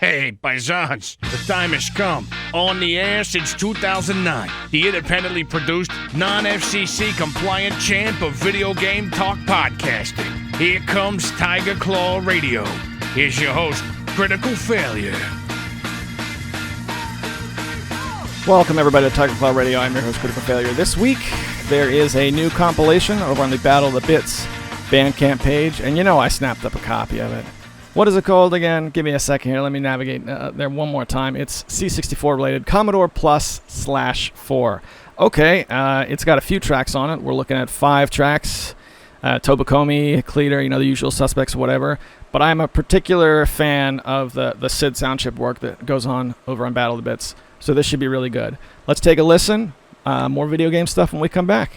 Hey, paisans, the time has come. On the air since 2009, the independently produced, non-FCC compliant champ of video game talk podcasting. Here comes Tiger Claw Radio. Here's your host, Critical Failure. Welcome everybody to Tiger Claw Radio. I'm your host, Critical Failure. This week, there is a new compilation over on the Battle of the Bits Bandcamp page, and you know I snapped up a copy of it. What is it called again? Give me a second here. Let me navigate there one more time. It's C64 related, Commodore Plus/4. Okay, it's got a few tracks on it. We're looking at 5 tracks. Tobakomi, Cleater, you know, the usual suspects, whatever. But I'm a particular fan of the SID sound chip work that goes on over on Battle of the Bits. So this should be really good. Let's take a listen. More video game stuff when we come back.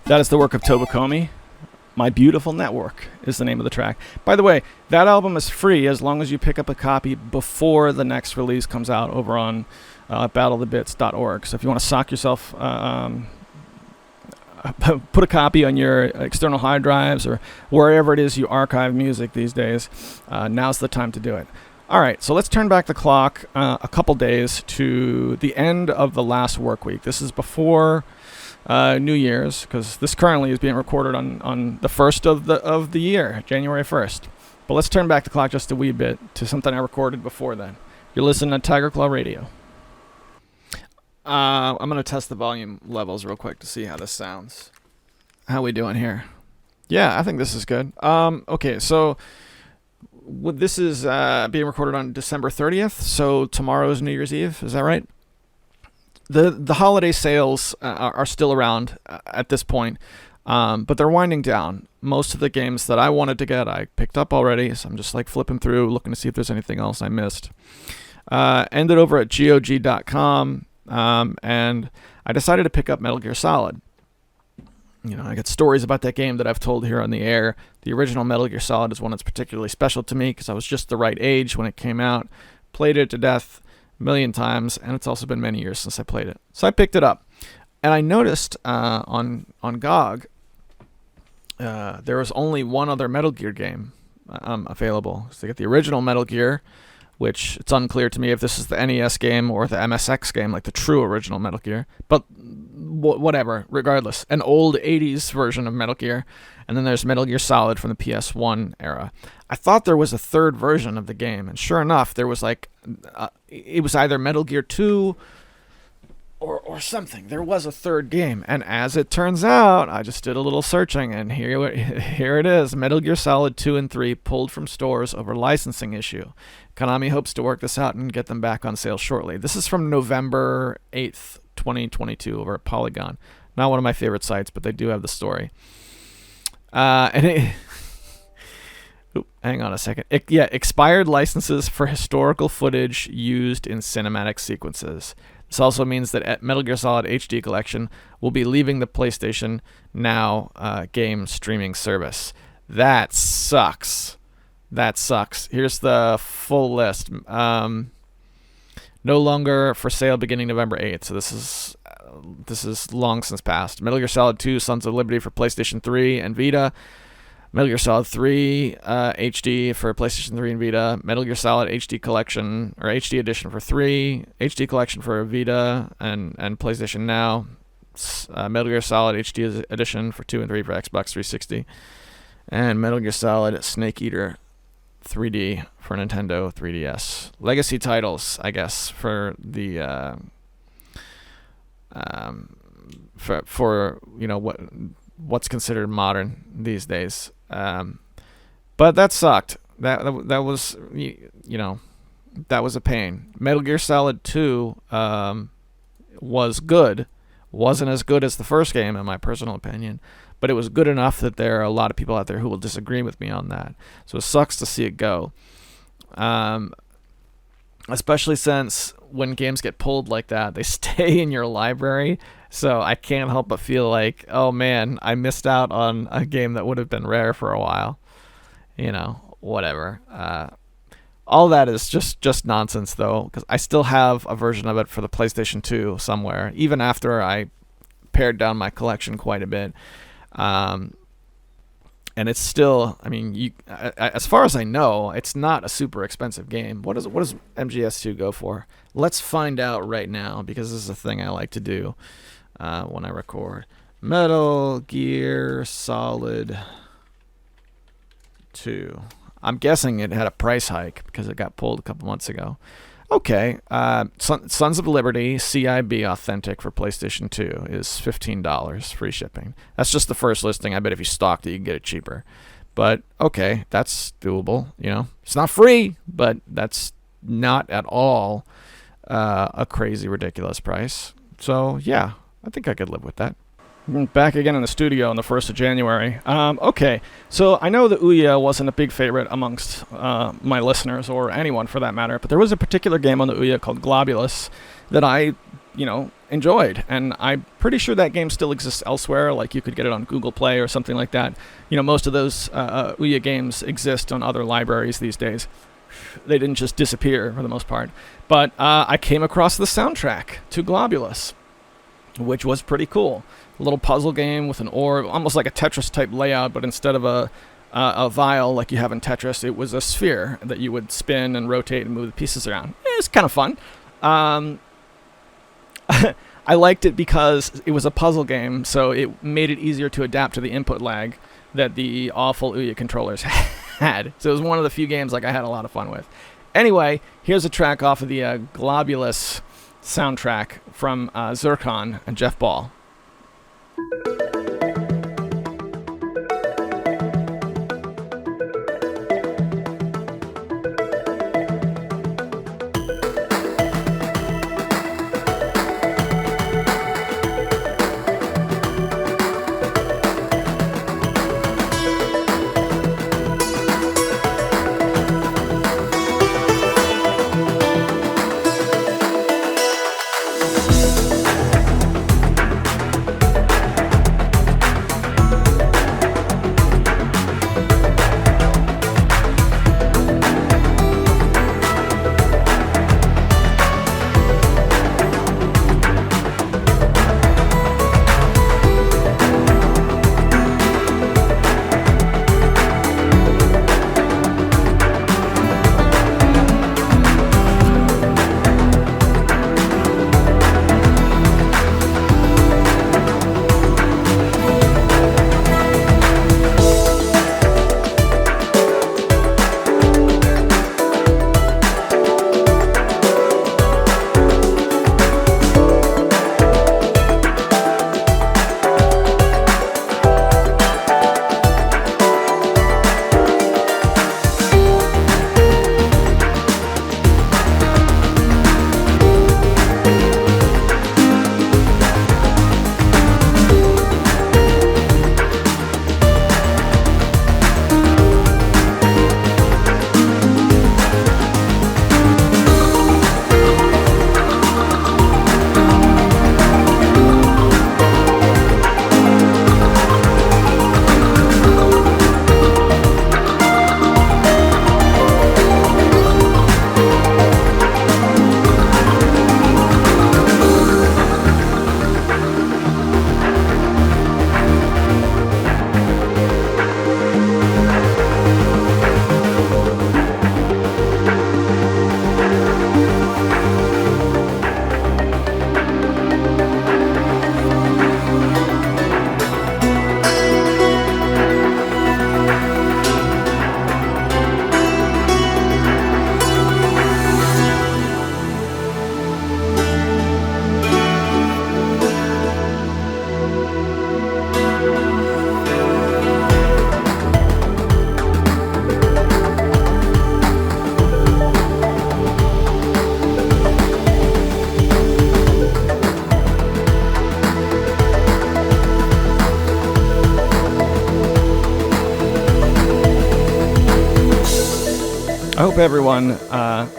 That is the work of Tobakomi. My Beautiful Network is the name of the track. By the way, that album is free as long as you pick up a copy before the next release comes out over on battleofthebits.org. So if you want to sock yourself, put a copy on your external hard drives or wherever it is you archive music these days, now's the time to do it. All right, so let's turn back the clock a couple days to the end of the last work week. This is before New Year's, because this currently is being recorded on the first of the year, January 1st. But let's turn back the clock just a wee bit to something I recorded before then. You're listening to Tiger Claw Radio. I'm going to test the volume levels real quick to see how this sounds. How we doing here? Yeah, I think this is good. Okay, so this is being recorded on December 30th, so tomorrow's New Year's Eve. Is that right? The holiday sales are still around at this point, but they're winding down. Most of the games that I wanted to get, I picked up already, so I'm just like flipping through, looking to see if there's anything else I missed. Ended over at GOG.com, and I decided to pick up Metal Gear Solid. You know, I got stories about that game that I've told here on the air. The original Metal Gear Solid is one that's particularly special to me because I was just the right age when it came out, played it to death million times, and it's also been many years since I played it. So I picked it up, and I noticed on GOG there was only one other Metal Gear game available. So they got the original Metal Gear, which it's unclear to me if this is the NES game or the MSX game, like the true original Metal Gear. But whatever, regardless. An old 80s version of Metal Gear. And then there's Metal Gear Solid from the PS1 era. I thought there was a third version of the game. And sure enough, there was like, it was either Metal Gear 2 or something. There was a third game, and as it turns out, I just did a little searching, and here it is. Metal Gear Solid 2 and 3 pulled from stores over licensing issue. Konami hopes to work this out and get them back on sale shortly. This is from November 8th, 2022 over at Polygon. Not one of my favorite sites, but they do have the story. Hang on a second. Expired licenses for historical footage used in cinematic sequences. This also means that Metal Gear Solid HD Collection will be leaving the PlayStation Now game streaming service. That sucks. Here's the full list. No longer for sale beginning November 8th. So this is long since passed. Metal Gear Solid 2 Sons of Liberty for PlayStation 3 and Vita. Metal Gear Solid 3 HD for PlayStation 3 and Vita, Metal Gear Solid HD Collection or HD Edition for 3, HD Collection for Vita and PlayStation Now, Metal Gear Solid HD Edition for 2 and 3 for Xbox 360, and Metal Gear Solid Snake Eater 3D for Nintendo 3DS. Legacy titles, I guess, for the for you know what's considered modern these days. But that sucked. That was that was a pain. Metal Gear Solid 2 was good. Wasn't as good as the first game in my personal opinion, but it was good enough that there are a lot of people out there who will disagree with me on that. So it sucks to see it go. Especially since when games get pulled like that, they stay in your library. So I can't help but feel like, oh man, I missed out on a game that would have been rare for a while. Whatever. All that is just nonsense though, because I still have a version of it for the PlayStation 2 somewhere, even after I pared down my collection quite a bit. And it's still, I mean, as far as I know, it's not a super expensive game. What does MGS2 go for? Let's find out right now, because this is a thing I like to do when I record. Metal Gear Solid 2. I'm guessing it had a price hike because it got pulled a couple months ago. Okay, Sons of Liberty CIB Authentic for PlayStation 2 is $15, free shipping. That's just the first listing. I bet if you stocked it, you can get it cheaper. But okay, that's doable. It's not free, but that's not at all a crazy, ridiculous price. So yeah, I think I could live with that. Back again in the studio on the 1st of January. Okay, so I know that Ouya wasn't a big favorite amongst my listeners, or anyone for that matter, but there was a particular game on the Ouya called Globulus that I, enjoyed, and I'm pretty sure that game still exists elsewhere, like you could get it on Google Play or something like that. Most of those Ouya games exist on other libraries these days. They didn't just disappear for the most part. But I came across the soundtrack to Globulus, which was pretty cool. A little puzzle game with an orb, almost like a Tetris type layout, but instead of a vial like you have in Tetris, it was a sphere that you would spin and rotate and move the pieces around. It's kind of fun. I liked it because it was a puzzle game, so it made it easier to adapt to the input lag that the awful Ouya controllers had. So it was one of the few games I had a lot of fun with. Anyway, here's a track off of the Globulus soundtrack from Zircon and Jeff Ball. hope everyone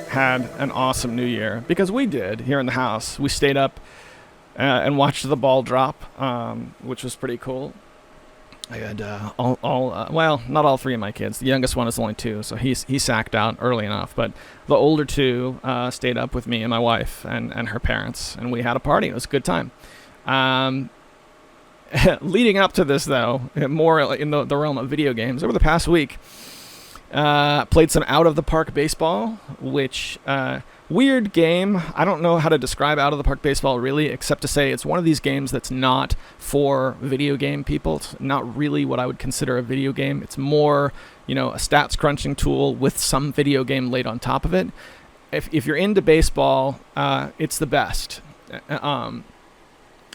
had an awesome New Year, because we did here in the house. We stayed up and watched the ball drop, which was pretty cool. I had well, not all three of my kids. The youngest one is only 2, so he sacked out early enough. But the older 2 stayed up with me and my wife and her parents, and we had a party. It was a good time. Leading up to this, though, more in the realm of video games, over the past week, played some out-of-the-park baseball, which... weird game. I don't know how to describe out-of-the-park baseball, really, except to say it's one of these games that's not for video game people. It's not really what I would consider a video game. It's more, a stats crunching tool with some video game laid on top of it. If you're into baseball, it's the best.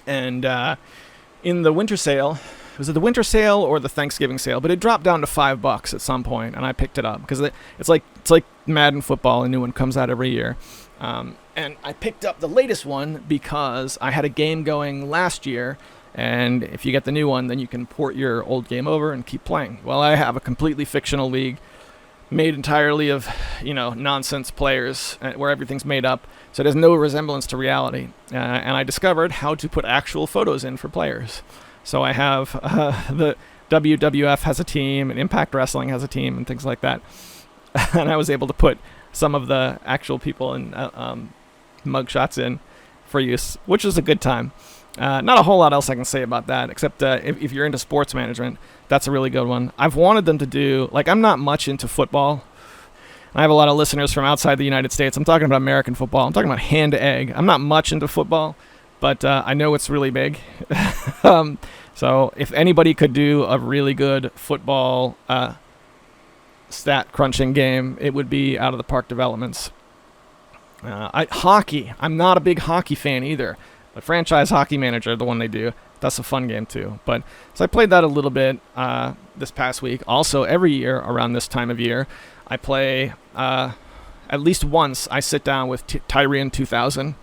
In the winter sale... Was it the winter sale or the Thanksgiving sale? But it dropped down to $5 at some point, and I picked it up because it's like Madden football. A new one comes out every year, and I picked up the latest one because I had a game going last year, and if you get the new one, then you can port your old game over and keep playing. Well, I have a completely fictional league made entirely of nonsense players where everything's made up, so it has no resemblance to reality. And I discovered how to put actual photos in for players. So I have the WWF has a team, and Impact Wrestling has a team, and things like that. And I was able to put some of the actual people and mugshots in for use, which was a good time. Not a whole lot else I can say about that, except if you're into sports management, that's a really good one. I've wanted them to do, I'm not much into football. I have a lot of listeners from outside the United States. I'm talking about American football. I'm talking about hand to egg. I'm not much into football, but I know it's really big. So if anybody could do a really good football stat crunching game, it would be Out of the Park Developments. Hockey. I'm not a big hockey fan either. But Franchise Hockey Manager, the one they do, that's a fun game too. So I played that a little bit this past week. Also, every year around this time of year, I play at least once. I sit down with Tyrian 2000.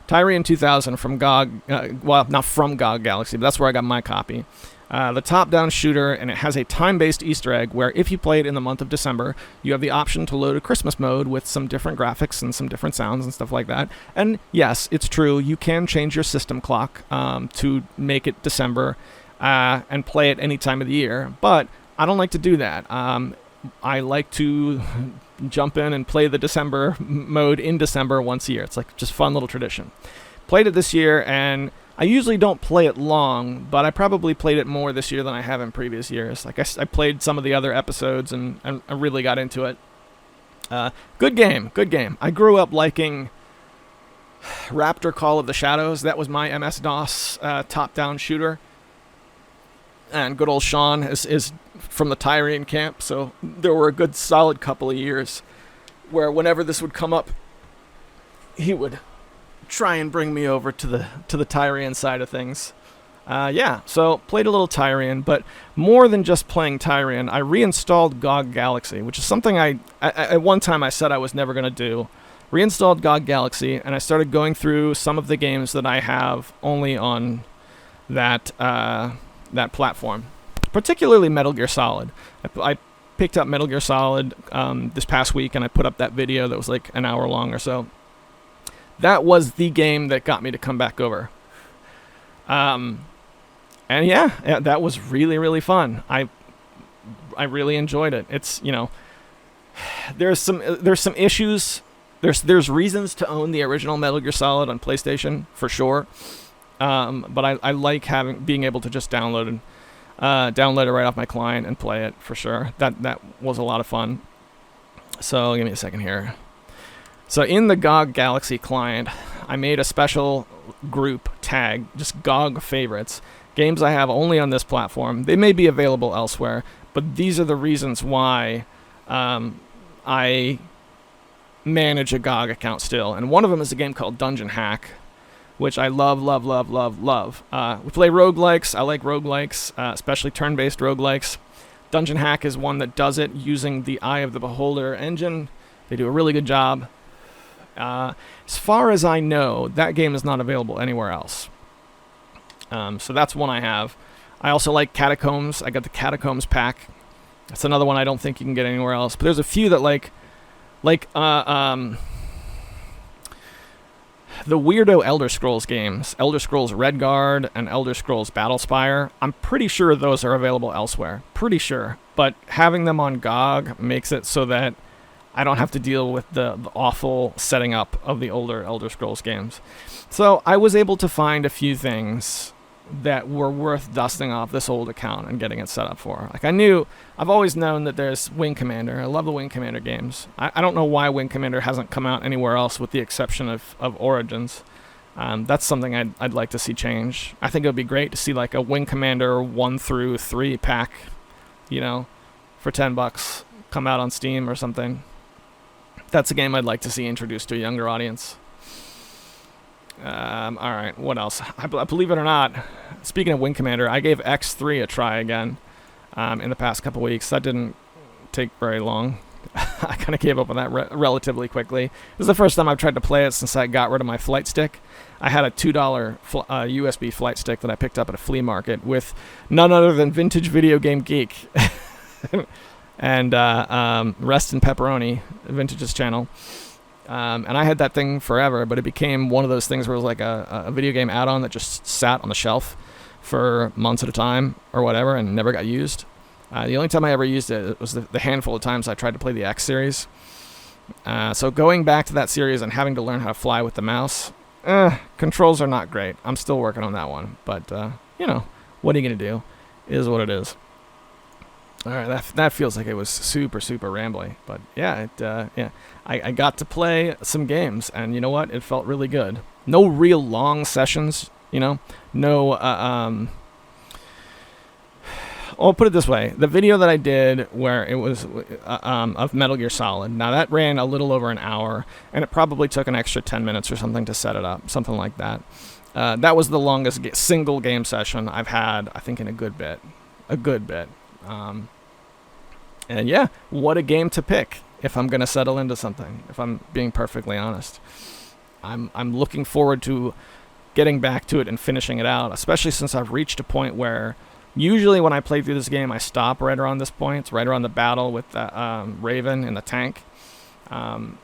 Tyrian 2000 from GOG, not from GOG Galaxy, but that's where I got my copy. The top-down shooter, and it has a time-based Easter egg where if you play it in the month of December, you have the option to load a Christmas mode with some different graphics and some different sounds and stuff like that. And yes, it's true, you can change your system clock to make it December and play it any time of the year, but I don't like to do that. I like to jump in and play the December mode in December once a year. It's just fun little tradition. Played it this year, and I usually don't play it long, but I probably played it more this year than I have in previous years. I played some of the other episodes and I really got into it. Good game. I grew up liking Raptor Call of the Shadows. That was my MS-DOS top-down shooter. And good old Sean is from the Tyrian camp, so there were a good solid couple of years where whenever this would come up, he would try and bring me over to the Tyrian side of things. So played a little Tyrian, but more than just playing Tyrian, I reinstalled GOG Galaxy, which is something I at one time I said I was never going to do. Reinstalled GOG Galaxy, and I started going through some of the games that I have only on that platform, particularly Metal Gear Solid. I picked up Metal Gear Solid this past week, and I put up that video that was an hour long or so. That was the game that got me to come back over. And yeah, that was really, really fun. I really enjoyed it. It's, there's some issues. There's reasons to own the original Metal Gear Solid on PlayStation for sure. But I like being able to just download it right off my client and play it for sure. That was a lot of fun. So give me a second here. So in the GOG Galaxy client, I made a special group tag, just GOG favorites, games I have only on this platform. They may be available elsewhere, but these are the reasons why I manage a GOG account still. And one of them is a game called Dungeon Hack, which I love. We play roguelikes. I like roguelikes, especially turn-based roguelikes. Dungeon Hack is one that does it using the Eye of the Beholder engine. They do a really good job. As far as I know, that game is not available anywhere else. So that's one I have. I also like Catacombs. I got the Catacombs pack. That's another one I don't think you can get anywhere else. But there's a few that Like, the weirdo Elder Scrolls games, Elder Scrolls Redguard and Elder Scrolls Battlespire, I'm pretty sure those are available elsewhere. Pretty sure. But having them on GOG makes it so that I don't have to deal with the awful setting up of the older Elder Scrolls games. So I was able to find a few things that were worth dusting off this old account and getting it set up for. Like, I've always known that there's Wing Commander. I love the Wing Commander games. I don't know why Wing Commander hasn't come out anywhere else with the exception of Origins. That's something I'd like to see change. I think it would be great to see like a Wing Commander 1 through 3 pack, for $10 come out on Steam or something. That's a game I'd like to see introduced to a younger audience. All right, what else? I believe it or not, speaking of Wing Commander, I gave X3 a try again in the past couple weeks. That didn't take very long. I kind of gave up on that relatively quickly. This is the first time I've tried to play it since I got rid of my flight stick. I had a $2 USB flight stick that I picked up at a flea market with none other than Vintage Video Game Geek. And Rest in Pepperoni, Vintage's channel. And I had that thing forever, but it became one of those things where it was like a video game add-on that just sat on the shelf for months at a time or whatever and never got used. The only time I ever used it was the handful of times I tried to play the X series. So going back to that series and having to learn how to fly with the mouse, controls are not great. I'm still working on that one, but what are you going to do? It is what it is. All right, that feels like it was super, super rambly. But yeah, I got to play some games, and you know what? It felt really good. No real long sessions, No, I'll put it this way. The video that I did where it was of Metal Gear Solid, now that ran a little over an hour, and it probably took an extra 10 minutes or something to set it up, something like that. That was the longest single game session I've had, I think, in a good bit. And yeah, what a game to pick if I'm going to settle into something, if I'm being perfectly honest. I'm looking forward to getting back to it and finishing it out, especially since I've reached a point where usually when I play through this game, I stop right around this point. It's right around the battle with the Raven in the tank.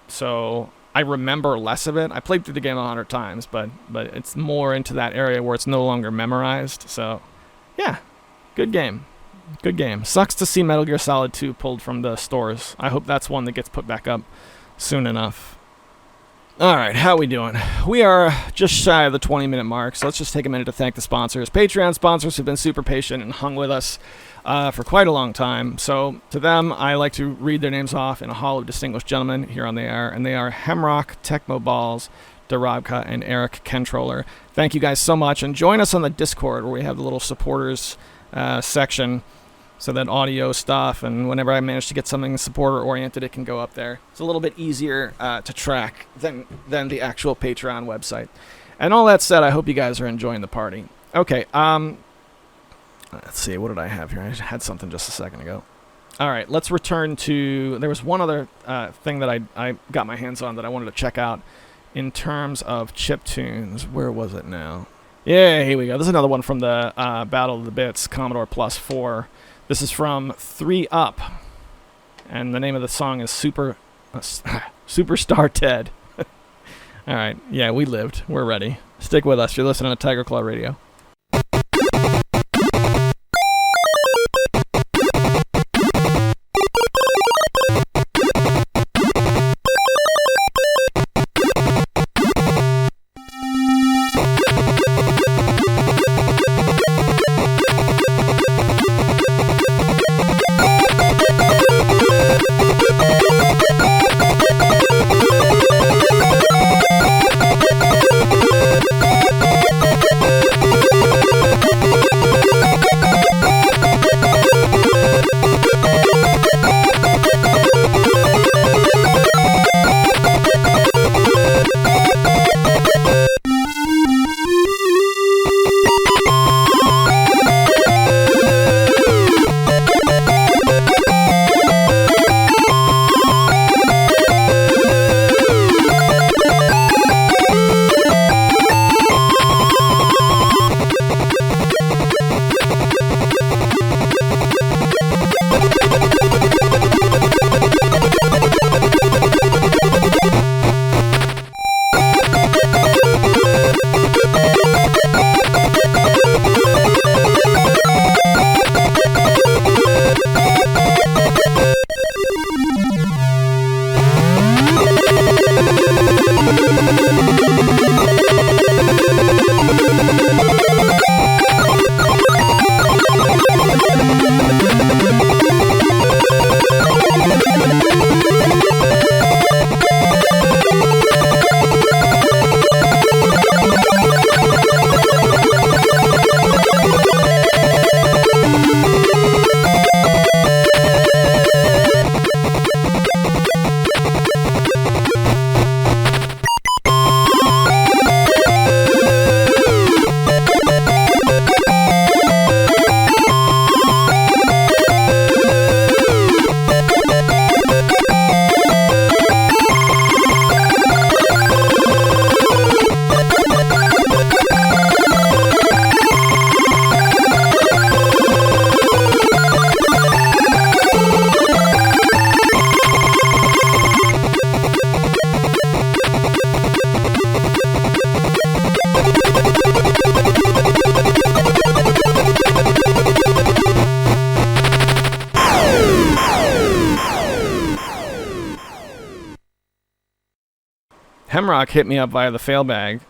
So I remember less of it. I played through the game 100 times, but it's more into that area where it's no longer memorized. So yeah, good game. Good game. Sucks to see Metal Gear Solid 2 pulled from the stores. I hope that's one that gets put back up soon enough. Alright, how we doing? We are just shy of the 20-minute mark, so let's just take a minute to thank the sponsors. Patreon sponsors have been super patient and hung with us for quite a long time. So to them, I like to read their names off in a hall of distinguished gentlemen here on the air, and they are Hemrock, Tecmo Balls, Darabka, and Eric Kentroller. Thank you guys so much, and join us on the Discord where we have the little supporters section, so that audio stuff, and whenever I manage to get something supporter oriented, it can go up there. It's a little bit easier to track than the actual Patreon website. And all that said, I hope you guys are enjoying the party. Okay, let's see, what did I have here? I had something just a second ago. All right, let's return to, there was one other thing that I got my hands on that I wanted to check out in terms of chiptunes. Where was it now? Yeah, here we go. This is another one from the Battle of the Bits, Commodore Plus 4. This is from 3 Up, and the name of the song is Superstar Ted. All right, yeah, we lived. We're ready. Stick with us. You're listening to Tiger Claw Radio. Hemrock hit me up via the failbag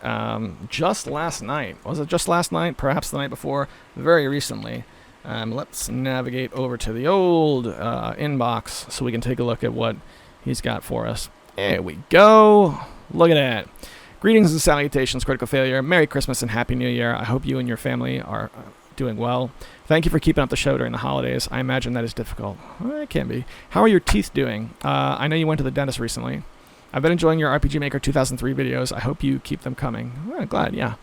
just last night. Was it just last night? Perhaps the night before. Very recently. Let's navigate over to the old inbox so we can take a look at what he's got for us. There we go. Look at that. Greetings and salutations, Critical Failure. Merry Christmas and Happy New Year. I hope you and your family are doing well. Thank you for keeping up the show during the holidays. I imagine that is difficult. Well, it can be. How are your teeth doing? I know you went to the dentist recently. I've been enjoying your RPG Maker 2003 videos. I hope you keep them coming. Well, glad, yeah.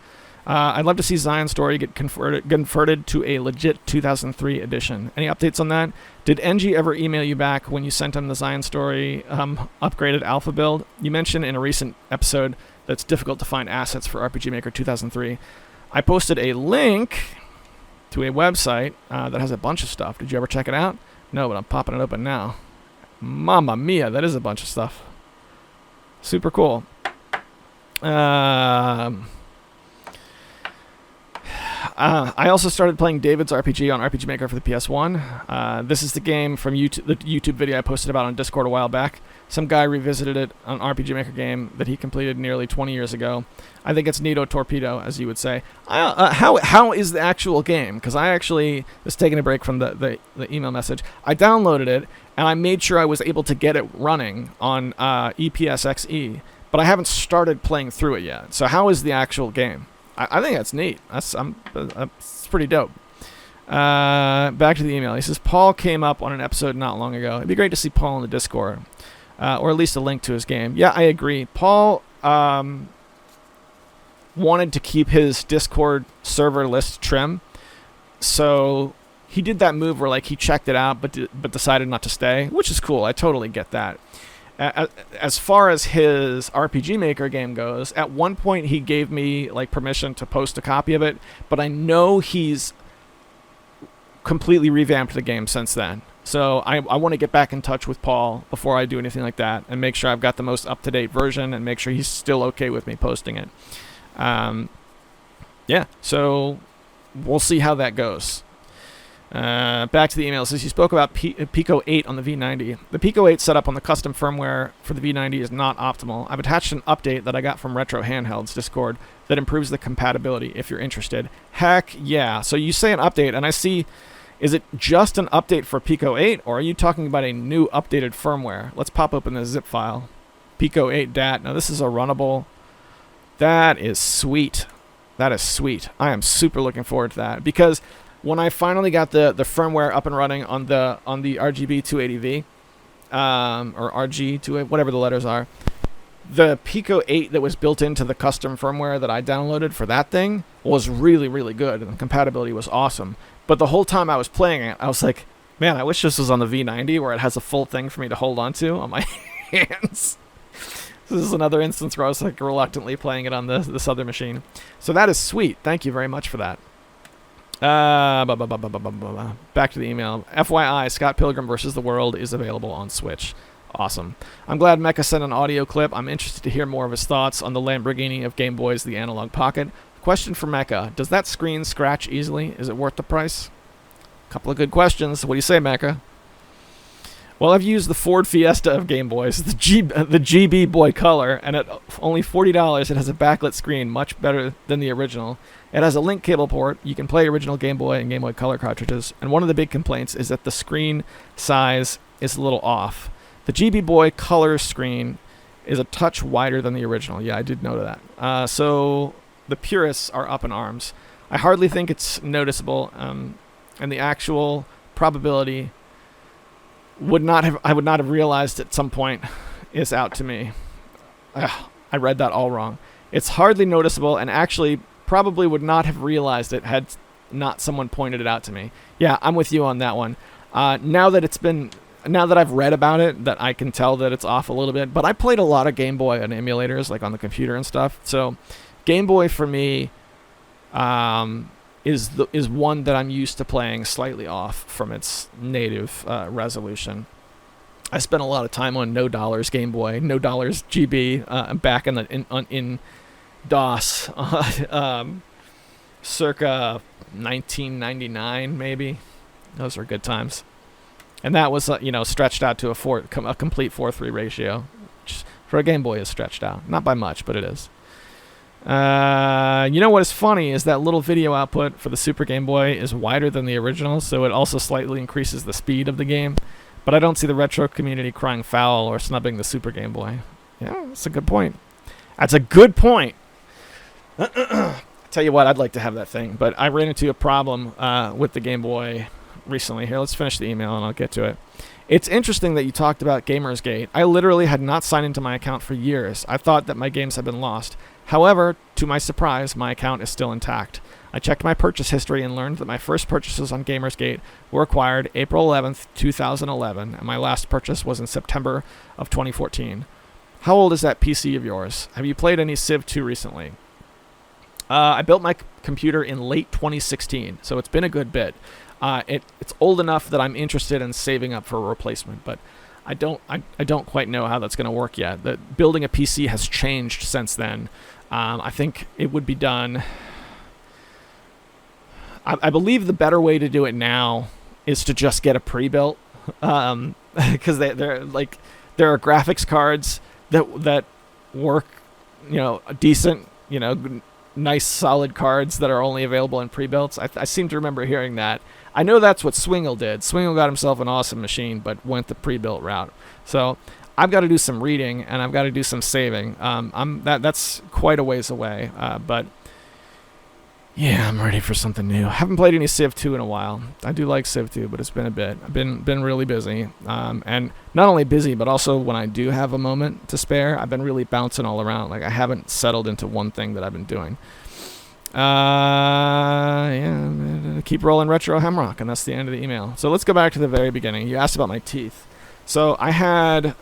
I'd love to see Zion's story get converted to a legit 2003 edition. Any updates on that? Did NG ever email you back when you sent him the Zion story upgraded alpha build? You mentioned in a recent episode that it's difficult to find assets for RPG Maker 2003. I posted a link to a website that has a bunch of stuff. Did you ever check it out? No, but I'm popping it open now. Mamma mia, that is a bunch of stuff. Super cool. I also started playing David's RPG on RPG Maker for the PS1. This is the game from the YouTube video I posted about on Discord a while back. Some guy revisited it on RPG Maker game that he completed nearly 20 years ago. I think it's Nito Torpedo, as you would say. How is the actual game? Because I actually was taking a break from the email message. I downloaded it, and I made sure I was able to get it running on EPSXE, but I haven't started playing through it yet. So how is the actual game? I think that's neat. It's pretty dope. Back to the email. He says, Paul came up on an episode not long ago. It'd be great to see Paul in the Discord, or at least a link to his game. Yeah, I agree. Paul wanted to keep his Discord server list trim, so he did that move where he checked it out but decided not to stay, which is cool. I totally get that. As far as his RPG Maker game goes, at one point he gave me permission to post a copy of it, but I know he's completely revamped the game since then. So I want to get back in touch with Paul before I do anything like that and make sure I've got the most up-to-date version and make sure he's still okay with me posting it. Yeah, so we'll see how that goes. Back to the email. It says you spoke about Pico 8 on the V90. The Pico 8 setup on the custom firmware for the V90 is not optimal. I've attached an update that I got from Retro Handhelds Discord that improves the compatibility if you're interested. Heck yeah. So you say an update, and I see, is it just an update for Pico 8, or are you talking about a new updated firmware? Let's pop open the zip file. Pico 8 DAT. Now this is a runnable. That is sweet. That is sweet. I am super looking forward to that, because when I finally got the firmware up and running on the RGB 280V, or RG280, whatever the letters are, the Pico 8 that was built into the custom firmware that I downloaded for that thing was really, really good, and the compatibility was awesome. But the whole time I was playing it, I was like, man, I wish this was on the V90 where it has a full thing for me to hold on to on my hands. This is another instance where I was reluctantly playing it on this other machine. So that is sweet. Thank you very much for that. Back to the email. FYI, Scott Pilgrim vs. the World is available on Switch. Awesome. I'm glad Mecha sent an audio clip. I'm interested to hear more of his thoughts on the Lamborghini of Game Boy's The Analog Pocket. Question for Mecha. Does that screen scratch easily? Is it worth the price? Couple of good questions. What do you say, Mecha? Well, I've used the Ford Fiesta of Game Boys, the GB Boy Color, and at only $40, it has a backlit screen, much better than the original. It has a link cable port. You can play original Game Boy and Game Boy Color cartridges, and one of the big complaints is that the screen size is a little off. The GB Boy Color screen is a touch wider than the original. Yeah, I did note that. So the purists are up in arms. I hardly think it's noticeable, and the actual probability I would not have realized at some point is out to me. I read that all wrong. It's hardly noticeable, and actually probably would not have realized it had not someone pointed it out to me. Yeah, I'm with you on that one. Now that I've read about it, that I can tell that it's off a little bit. But I played a lot of Game Boy on emulators, like on the computer and stuff. So Game Boy for me is one that I'm used to playing slightly off from its native resolution. I spent a lot of time on No Dollars Game Boy, No Dollars GB, back in DOS, circa 1999 maybe. Those were good times, and that was stretched out to a complete 4:3 ratio, which For a Game Boy is stretched out. Not by much, but it is. You know what is funny is that little video output for the Super Game Boy is wider than the original, so it also slightly increases the speed of the game. But I don't see the retro community crying foul or snubbing the Super Game Boy. Yeah, that's a good point. That's a good point. Tell you what, I'd like to have that thing, but I ran into a problem with the Game Boy recently. Here, let's finish the email and I'll get to it. It's interesting that you talked about Gamersgate. I literally had not signed into my account for years. I thought that my games had been lost. However, to my surprise, my account is still intact. I checked my purchase history and learned that my first purchases on Gamersgate were acquired April 11th, 2011, and my last purchase was in September of 2014. How old is that PC of yours? Have you played any Civ 2 recently? I built my computer in late 2016, so it's been a good bit. It's old enough that I'm interested in saving up for a replacement, but I don't quite know how that's going to work yet. Building a PC has changed since then. I think it would be done. I believe the better way to do it now is to just get a pre-built, because there are graphics cards that work, decent, nice solid cards that are only available in pre-builts. I seem to remember hearing that. I know that's what Swingle did. Swingle got himself an awesome machine, but went the pre-built route. So I've got to do some reading and I've got to do some saving. That's quite a ways away, but yeah, I'm ready for something new. I haven't played any Civ 2 in a while. I do like Civ 2, but it's been a bit. I've been really busy, and not only busy, but also when I do have a moment to spare, I've been really bouncing all around. Like I haven't settled into one thing that I've been doing. Yeah, keep rolling retro hemrock, and that's the end of the email. So let's go back to the very beginning. You asked about my teeth. So I had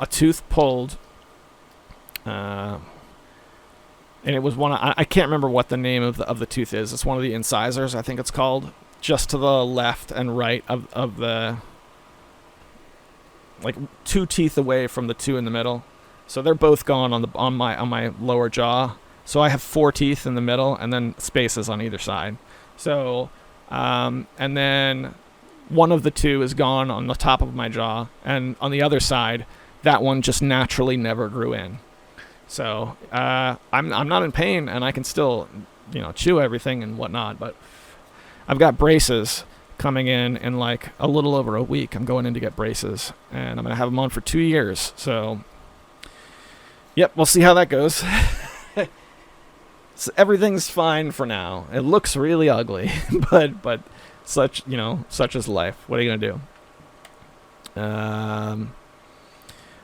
a tooth pulled, and it was one. I can't remember what the name of the tooth is. It's one of the incisors, I think it's called, just to the left and right of the, like 2 teeth away from the 2 in the middle. So they're both gone on my lower jaw. So I have 4 teeth in the middle and then spaces on either side. So, and then one of the 2 is gone on the top of my jaw, and on the other side, that one just naturally never grew in. So I'm not in pain, and I can still, chew everything and whatnot. But I've got braces coming in like a little over a week. I'm going in to get braces, and I'm gonna have them on for 2 years. So, yep, we'll see how that goes. So everything's fine for now. It looks really ugly, but such is life. What are you gonna do?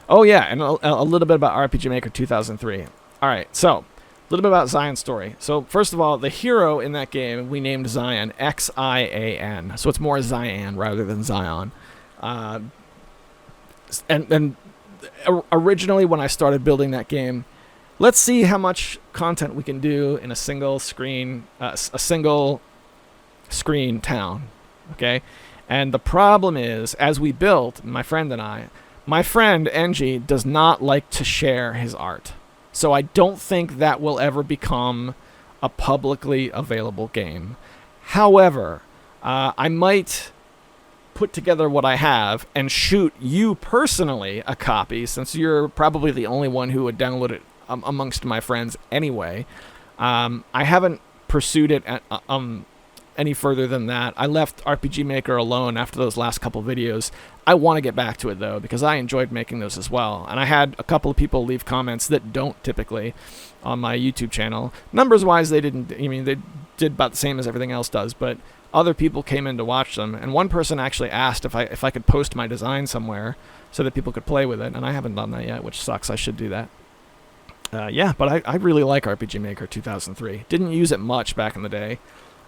Oh yeah, and a little bit about RPG Maker 2003. All right, so a little bit about Zion's story. So first of all, the hero in that game we named Zion, Xian. So it's more Zion rather than Zion. And originally when I started building that game, let's see how much content we can do in a single screen town, okay? And the problem is, as we built, my friend Engie does not like to share his art. So I don't think that will ever become a publicly available game. However, I might put together what I have and shoot you personally a copy, since you're probably the only one who would download it amongst my friends anyway. I haven't pursued it any further than that. I left RPG Maker alone after those last couple videos. I want to get back to it though, because I enjoyed making those as well. And I had a couple of people leave comments that don't typically on my YouTube channel. Numbers wise, they didn't. They did about the same as everything else does, but other people came in to watch them. And one person actually asked if I could post my design somewhere so that people could play with it. And I haven't done that yet, which sucks. I should do that. Yeah, but I really like RPG Maker 2003. Didn't use it much back in the day,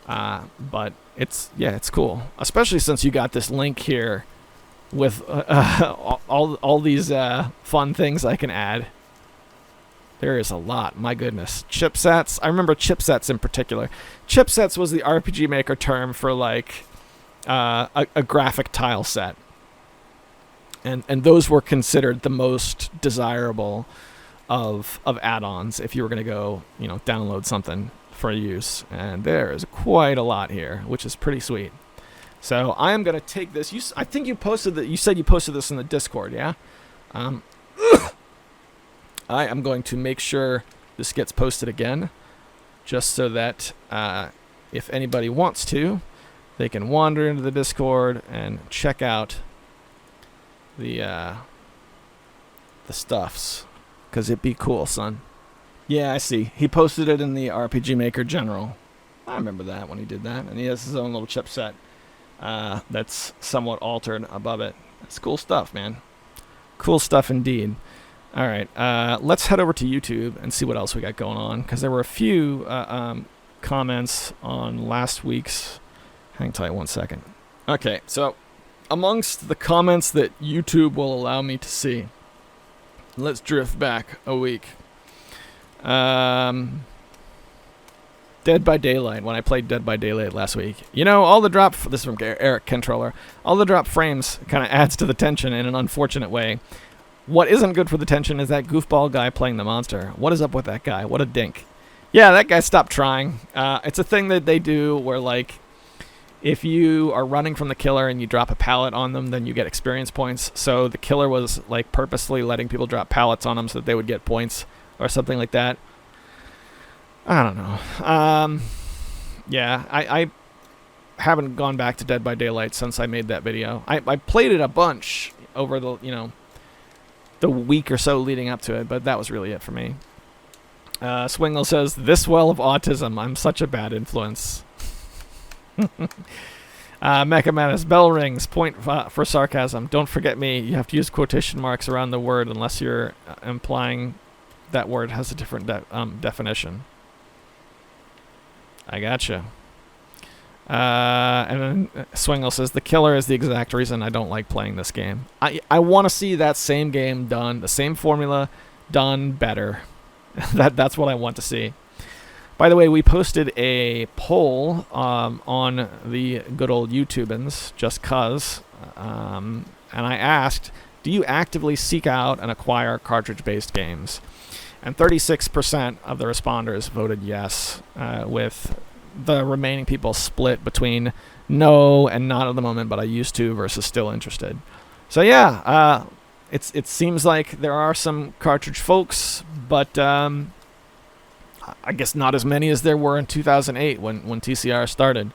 but it's cool. Especially since you got this link here with all these fun things I can add. There is a lot. My goodness. Chipsets. I remember chipsets in particular. Chipsets was the RPG Maker term for like a graphic tile set, and those were considered the most desirable of add-ons if you were going to go, download something for use. And there is quite a lot here, which is pretty sweet. So I am going to take this. I think you posted that. You said you posted this in the Discord, yeah? I am going to make sure this gets posted again, just so that if anybody wants to, they can wander into the Discord and check out the stuffs, because it'd be cool, son. Yeah, I see. He posted it in the RPG Maker General. I remember that when he did that, and he has his own little chipset that's somewhat altered above it. It's cool stuff, man. Cool stuff indeed. All right, let's head over to YouTube and see what else we got going on, because there were a few comments on last week's. Hang tight 1 second. Okay, so amongst the comments that YouTube will allow me to see, let's drift back a week. Dead by Daylight, when I played Dead by Daylight last week. You know, all the drop... This is from Eric Controller. All the drop frames kind of adds to the tension in an unfortunate way. What isn't good for the tension is that goofball guy playing the monster. What is up with that guy? What a dink. Yeah, that guy stopped trying. It's a thing that they do where, like, if you are running from the killer and you drop a pallet on them, then you get experience points. So the killer was, like, purposely letting people drop pallets on them so that they would get points or something like that. I don't know. Yeah, I haven't gone back to Dead by Daylight since I made that video. I played it a bunch over the, the week or so leading up to it, but that was really it for me. Swingle says, "This well of autism, I'm such a bad influence." Mecha Manus, bell rings, point for sarcasm. Don't forget me, you have to use quotation marks around the word unless you're implying that word has a different definition. I gotcha. And then Swingle says, "The killer is the exact reason I don't like playing this game." I want to see that same game done, the same formula done better. That's what I want to see. By the way, we posted a poll on the good old YouTubans, just cuz, and I asked, do you actively seek out and acquire cartridge-based games? And 36% of the responders voted yes, with the remaining people split between no and not at the moment, but I used to versus still interested. So yeah, it seems like there are some cartridge folks, but I guess not as many as there were in 2008 when TCR started.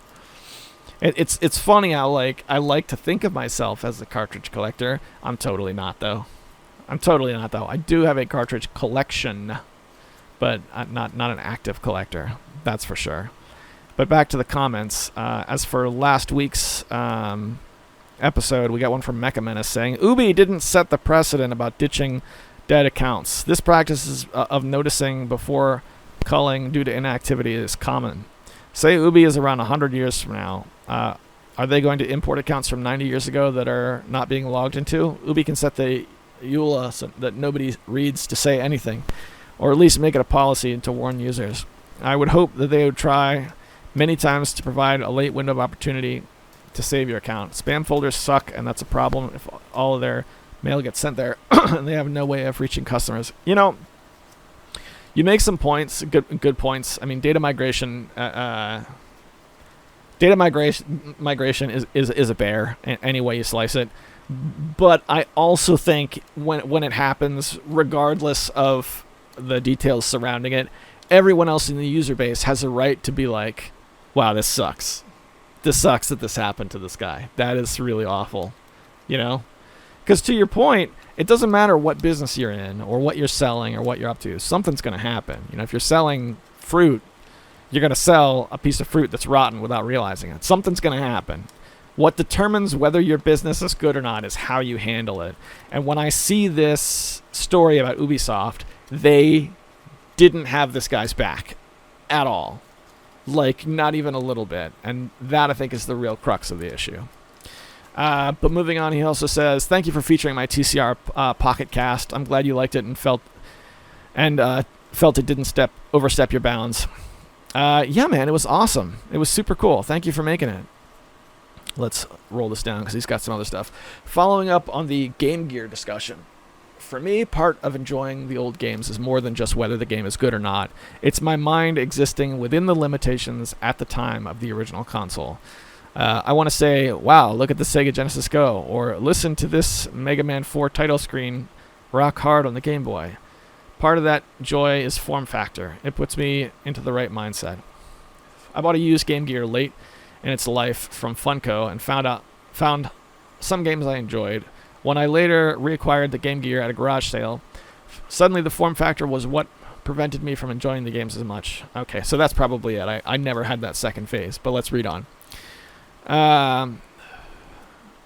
It's funny how, like, I like to think of myself as a cartridge collector. I'm totally not, though. I do have a cartridge collection, but not an active collector. That's for sure. But back to the comments. As for last week's episode, we got one from Mecha Menace saying, "Ubi didn't set the precedent about ditching dead accounts. This practice of noticing before culling due to inactivity is common. Say Ubi is around 100 years from now. Are they going to import accounts from 90 years ago that are not being logged into? Ubi can set the EULA so that nobody reads to say anything, or at least make it a policy to warn users. I would hope that they would try many times to provide a late window of opportunity to save your account. Spam folders suck, and that's a problem if all of their mail gets sent there and they have no way of reaching customers." You know, you make some points, good points. I mean, data migration is a bear any way you slice it. But I also think when it happens, regardless of the details surrounding it, everyone else in the user base has a right to be like, "Wow, this sucks. This sucks that this happened to this guy. That is really awful." You know? Because to your point, it doesn't matter what business you're in or what you're selling or what you're up to. Something's going to happen. You know, if you're selling fruit, you're going to sell a piece of fruit that's rotten without realizing it. Something's going to happen. What determines whether your business is good or not is how you handle it. And when I see this story about Ubisoft, they didn't have this guy's back at all. Like, not even a little bit. And that, I think, is the real crux of the issue. But moving on, he also says, "Thank you for featuring my TCR Pocket Cast. I'm glad you liked it and felt it didn't overstep your bounds." Yeah, man, it was awesome. It was super cool. Thank you for making it. Let's roll this down because he's got some other stuff. Following up on the Game Gear discussion. For me, part of enjoying the old games is more than just whether the game is good or not. It's my mind existing within the limitations at the time of the original console. I want to say, "Wow, look at the Sega Genesis Go," or "Listen to this Mega Man 4 title screen rock hard on the Game Boy." Part of that joy is form factor. It puts me into the right mindset. I bought a used Game Gear late in its life from Funko and found some games I enjoyed. When I later reacquired the Game Gear at a garage sale, suddenly the form factor was what prevented me from enjoying the games as much. Okay, so that's probably it. I never had that second phase, but let's read on.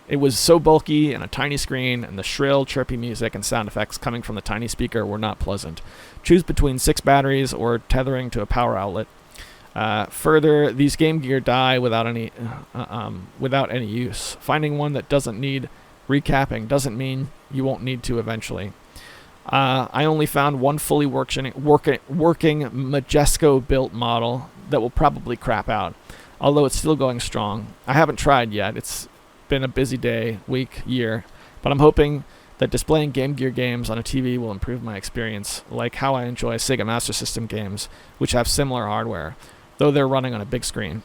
It was so bulky and a tiny screen, and the shrill, chirpy music and sound effects coming from the tiny speaker were not pleasant. Choose between 6 batteries or tethering to a power outlet. Further, these Game Gear die without any use. Finding one that doesn't need recapping doesn't mean you won't need to eventually. I only found one fully working Majesco-built model that will probably crap out, although it's still going strong. I haven't tried yet. It's been a busy day, week, year, but I'm hoping that displaying Game Gear games on a TV will improve my experience, like how I enjoy Sega Master System games, which have similar hardware, though they're running on a big screen.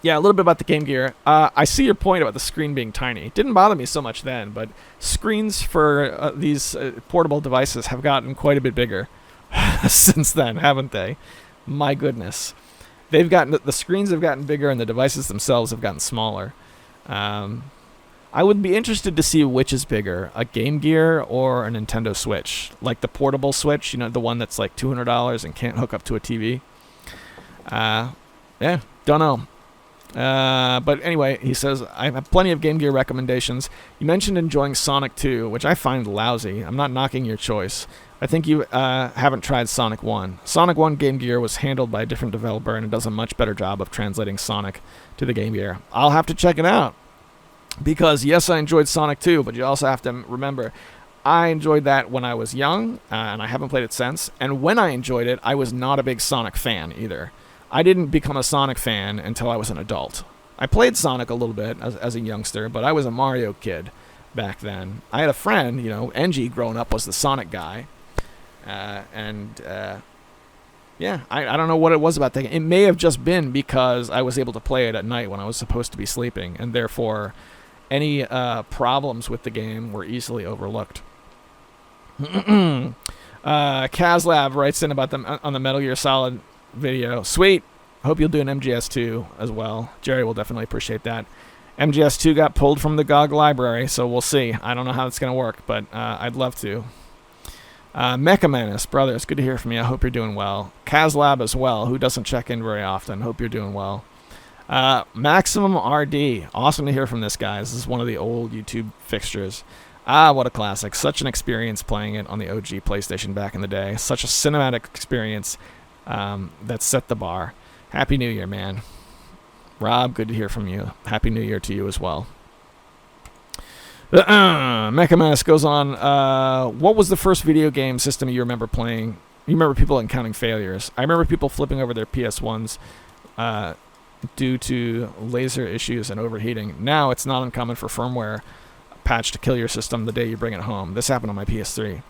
Yeah, a little bit about the Game Gear. I see your point about the screen being tiny. It didn't bother me so much then, but screens for these portable devices have gotten quite a bit bigger since then, haven't they? My goodness. The screens have gotten bigger and the devices themselves have gotten smaller. I would be interested to see which is bigger, a Game Gear or a Nintendo Switch. Like the portable Switch, the one that's like $200 and can't hook up to a TV. Yeah, don't know. But anyway, he says, I have plenty of Game Gear recommendations. You mentioned enjoying Sonic 2, which I find lousy. I'm not knocking your choice. I think you haven't tried Sonic 1. Sonic 1 Game Gear was handled by a different developer, and it does a much better job of translating Sonic to the Game Gear. I'll have to check it out. Because, yes, I enjoyed Sonic 2, but you also have to remember, I enjoyed that when I was young, and I haven't played it since. And when I enjoyed it, I was not a big Sonic fan either. I didn't become a Sonic fan until I was an adult. I played Sonic a little bit as a youngster, but I was a Mario kid back then. I had a friend, Engie growing up was the Sonic guy. Yeah, I don't know what it was about that. It may have just been because I was able to play it at night when I was supposed to be sleeping, and therefore any problems with the game were easily overlooked. Kazlab writes in about them on the Metal Gear Solid video. Sweet. Hope you'll do an MGS2 as well. Jerry will definitely appreciate that. MGS2 got pulled from the GOG library, so we'll see. I don't know how it's going to work, but I'd love to. Mecha Menace, brother, it's good to hear from you. I hope you're doing well. Kazlab as well, who doesn't check in very often. Hope you're doing well. Maximum RD, awesome to hear from this guy. This is one of the old YouTube fixtures. What a classic. Such an experience playing it on the OG PlayStation back in the day. Such a cinematic experience that set the bar. Happy New Year, man. Rob, good to hear from you. Happy New Year to you as well. Mecha Menace goes on. What was the first video game system you remember playing? You remember people encountering failures. I remember people flipping over their PS1s due to laser issues and overheating. Now it's not uncommon for firmware patch to kill your system the day you bring it home. This happened on my PS3.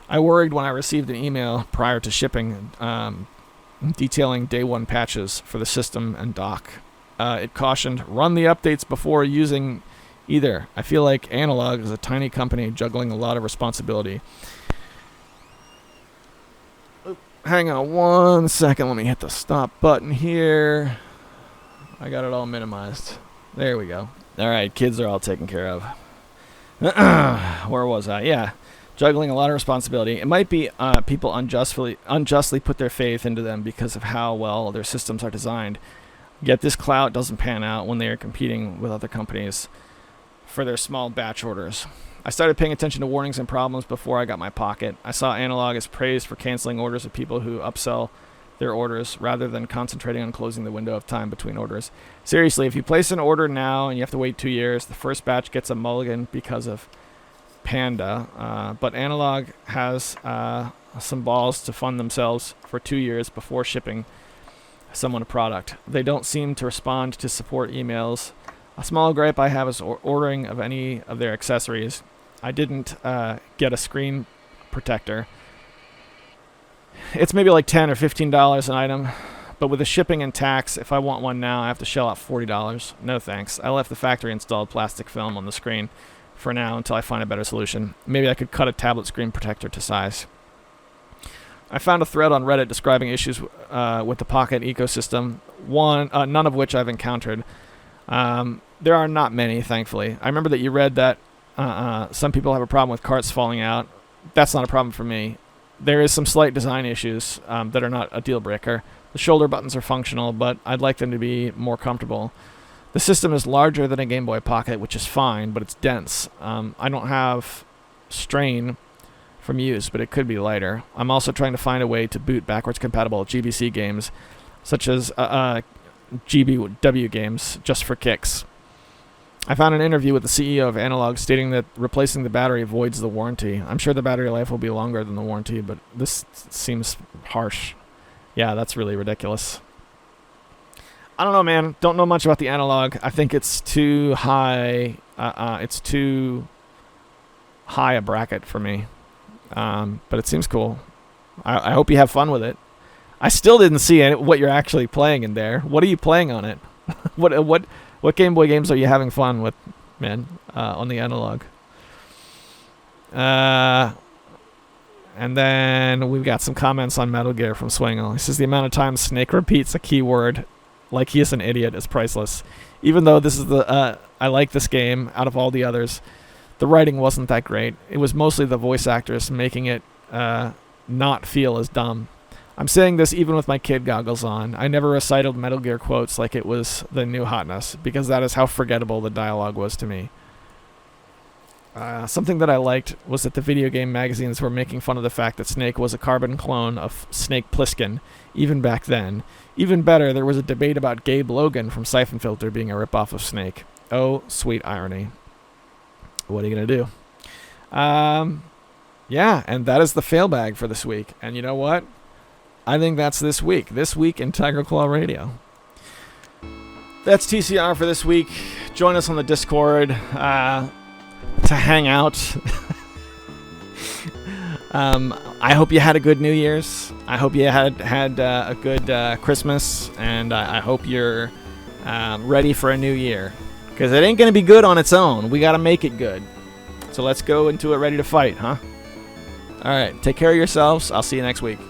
I worried when I received an email prior to shipping detailing day one patches for the system and dock. It cautioned, run the updates before using either. I feel like Analog is a tiny company juggling a lot of responsibility. Hang on 1 second. Let me hit the stop button here. I got it all minimized. There we go. All right, kids are all taken care of. Where was I? Yeah, juggling a lot of responsibility. It might be people unjustly put their faith into them because of how well their systems are designed. Yet this clout doesn't pan out when they are competing with other companies for their small batch orders. I started paying attention to warnings and problems before I got my pocket. I saw Analog as praised for canceling orders of people who upsell their orders rather than concentrating on closing the window of time between orders. Seriously, if you place an order now and you have to wait 2 years, the first batch gets a mulligan because of Panda. But Analog has some balls to fund themselves for 2 years before shipping someone a product. They don't seem to respond to support emails. A small gripe I have is ordering of any of their accessories. I didn't get a screen protector. It's maybe like $10 or $15 an item, but with the shipping and tax, if I want one now, I have to shell out $40. No thanks. I left the factory installed plastic film on the screen for now until I find a better solution. Maybe I could cut a tablet screen protector to size. I found a thread on Reddit describing issues with the Pocket ecosystem, none of which I've encountered. There are not many, thankfully. I remember that you read that some people have a problem with carts falling out. That's not a problem for me. There is some slight design issues that are not a deal breaker. The shoulder buttons are functional, but I'd like them to be more comfortable. The system is larger than a Game Boy Pocket, which is fine, but it's dense. I don't have strain from use, but it could be lighter. I'm also trying to find a way to boot backwards compatible GBC games, such as GBW games, just for kicks. I found an interview with the CEO of Analog stating that replacing the battery voids the warranty. I'm sure the battery life will be longer than the warranty, but this seems harsh. Yeah, that's really ridiculous. I don't know, man. Don't know much about the Analog. I think it's too high. It's too high a bracket for me. But it seems cool. I hope you have fun with it. I still didn't see what you're actually playing in there. What are you playing on it? What Game Boy games are you having fun with, man, on the Analog? And then we've got some comments on Metal Gear from Swingle. He says the amount of times Snake repeats a keyword like he is an idiot is priceless. Even though this is I like this game out of all the others, the writing wasn't that great. It was mostly the voice actors making it not feel as dumb. I'm saying this even with my kid goggles on. I never recited Metal Gear quotes like it was the new hotness, because that is how forgettable the dialogue was to me. Something that I liked was that the video game magazines were making fun of the fact that Snake was a carbon clone of Snake Plissken, even back then. Even better, there was a debate about Gabe Logan from Siphon Filter being a ripoff of Snake. Oh, sweet irony. What are you going to do? Yeah, and that is the fail bag for this week. And you know what? I think that's this week. This week in Tiger Claw Radio. That's TCR for this week. Join us on the Discord to hang out. I hope you had a good New Year's. I hope you had a good Christmas. And I hope you're ready for a new year. Because it ain't going to be good on its own. We got to make it good. So let's go into it ready to fight, huh? All right. Take care of yourselves. I'll see you next week.